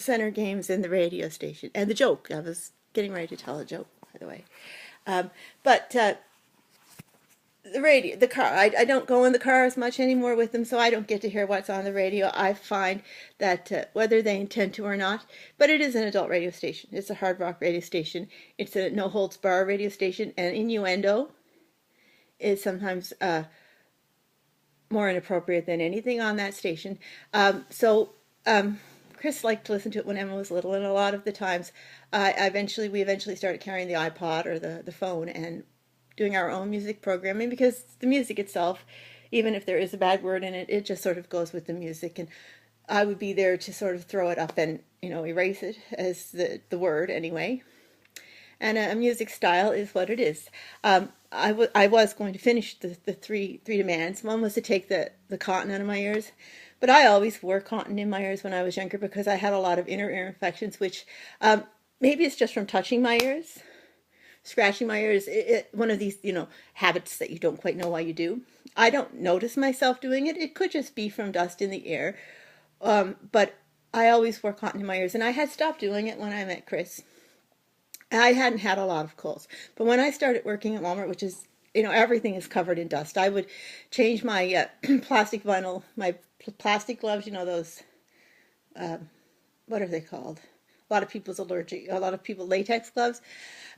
center games in the radio station. And the joke, I was getting ready to tell a joke, by the way. But the radio, the car, I don't go in the car as much anymore with them, so I don't get to hear what's on the radio. I find that whether they intend to or not, but it is an adult radio station. It's a hard rock radio station. It's a no-holds-barred radio station, and innuendo is sometimes more inappropriate than anything on that station. Chris liked to listen to it when Emma was little, and a lot of the times we eventually started carrying the iPod or the phone and doing our own music programming, because the music itself, even if there is a bad word in it, it just sort of goes with the music, and I would be there to sort of throw it up and, erase it as the word anyway. And a music style is what it is. I was going to finish the three demands. One was to take the cotton out of my ears, but I always wore cotton in my ears when I was younger because I had a lot of inner ear infections, which maybe it's just from touching my ears. Scratching my ears, one of these, habits that you don't quite know why you do. I don't notice myself doing it. It could just be from dust in the air. But I always wore cotton in my ears, and I had stopped doing it when I met Chris. I hadn't had a lot of colds. But when I started working at Walmart, which is, everything is covered in dust, I would change my plastic vinyl, my plastic gloves, those, what are they called? A lot of people latex gloves.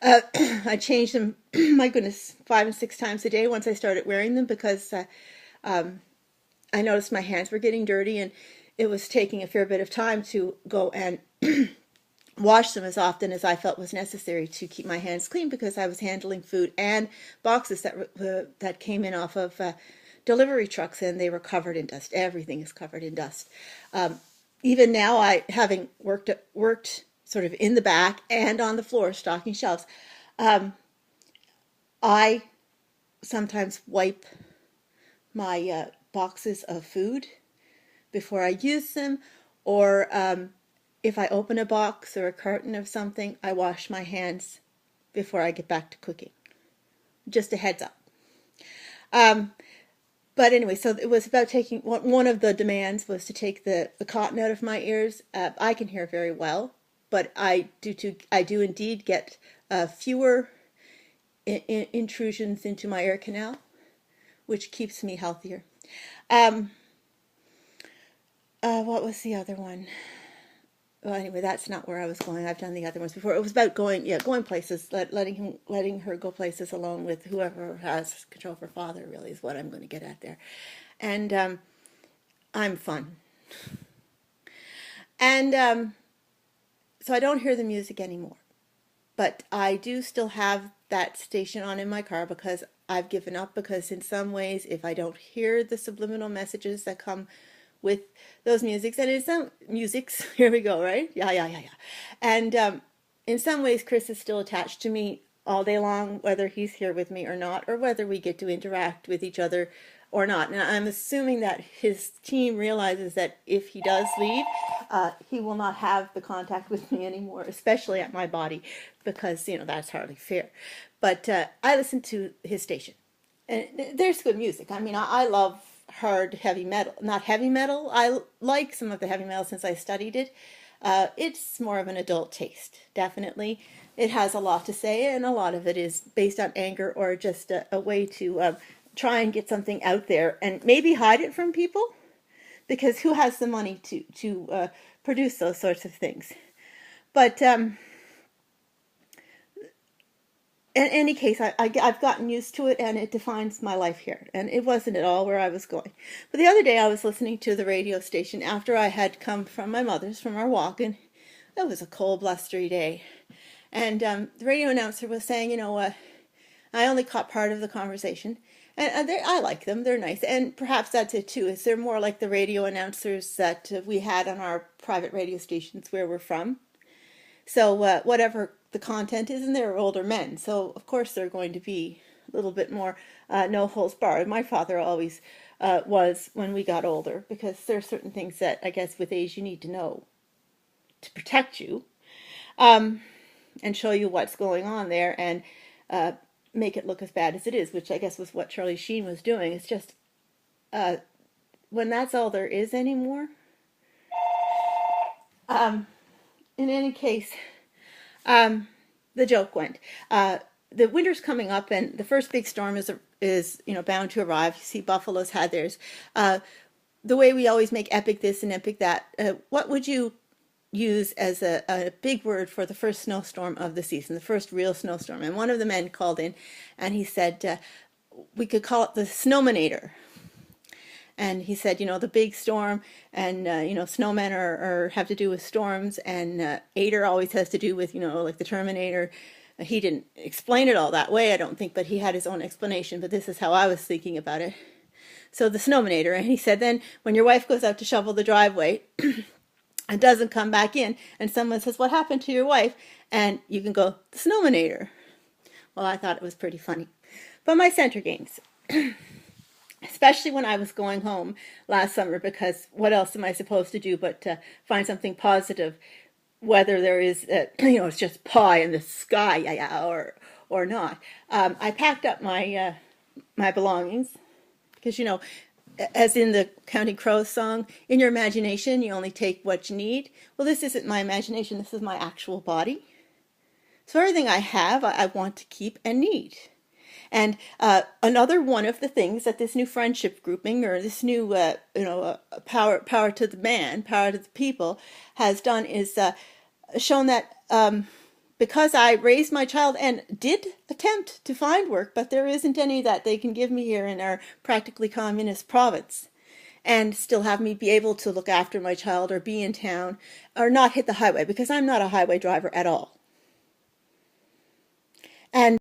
I changed them, my goodness, 5 and 6 times a day once I started wearing them, because I noticed my hands were getting dirty, and it was taking a fair bit of time to go and wash them as often as I felt was necessary to keep my hands clean, because I was handling food and boxes that came in off of delivery trucks, and they were covered in dust. Everything is covered in dust. Even now, having worked sort of in the back and on the floor stocking shelves, I sometimes wipe my boxes of food before I use them, or if I open a box or a carton of something, I wash my hands before I get back to cooking. Just a heads up. But anyway, so it was about taking, one of the demands was to take the cotton out of my ears. I can hear very well, but I do indeed get fewer intrusions into my ear canal, which keeps me healthier. What was the other one? Well, anyway, that's not where I was going. I've done the other ones before. It was about going places, letting her go places alone with whoever has control of her father, really, is what I'm going to get at there. And I'm fun. And so I don't hear the music anymore. But I do still have that station on in my car, because I've given up, because in some ways, if I don't hear the subliminal messages that come with those musics, and in some musics, here we go, right? Yeah. And in some ways, Chris is still attached to me all day long, whether he's here with me or not, or whether we get to interact with each other or not. And I'm assuming that his team realizes that if he does leave, he will not have the contact with me anymore, especially at my body, because, that's hardly fair. But I listen to his station, and there's good music. I mean, I love hard heavy metal, not heavy metal. I like some of the heavy metal since I studied it. It's more of an adult taste, definitely. It has a lot to say, and a lot of it is based on anger, or just a way to try and get something out there and maybe hide it from people, because who has the money to produce those sorts of things? But in any case, I've gotten used to it, and it defines my life here. And it wasn't at all where I was going. But the other day, I was listening to the radio station after I had come from my mother's, from our walk, and it was a cold, blustery day. And the radio announcer was saying, I only caught part of the conversation. And I like them. They're nice. And perhaps that's it, too, is they're more like the radio announcers that we had on our private radio stations where we're from. So whatever the content is, and they're older men, so of course they're going to be a little bit more no holds barred. My father always was when we got older, because there are certain things that I guess with age you need to know to protect you, and show you what's going on there, and make it look as bad as it is, which I guess was what Charlie Sheen was doing. It's just when that's all there is anymore. in any case, the joke went. The winter's coming up, and the first big storm is bound to arrive. You see, Buffalo's had theirs. The way we always make epic this and epic that. What would you use as a big word for the first snowstorm of the season, the first real snowstorm? And one of the men called in, and he said we could call it the Snowmanator. And he said, the big storm, and snowmen are have to do with storms, and Ader always has to do with like the Terminator. He didn't explain it all that way, I don't think, but he had his own explanation. But this is how I was thinking about it. So the Snowmanator, and he said, then when your wife goes out to shovel the driveway and doesn't come back in, and someone says, what happened to your wife? And you can go, the Snowmanator. Well, I thought it was pretty funny. But my center games. Especially when I was going home last summer, because what else am I supposed to do but find something positive, whether there is, it's just pie in the sky, or not. I packed up my my belongings, because as in the Counting Crows song, in your imagination you only take what you need. Well, this isn't my imagination, this is my actual body. So everything I have, I want to keep and need. And another one of the things that this new friendship grouping, or this new, power to the man, power to the people, has done is shown that because I raised my child and did attempt to find work, but there isn't any that they can give me here in our practically communist province, and still have me be able to look after my child or be in town or not hit the highway, because I'm not a highway driver at all. And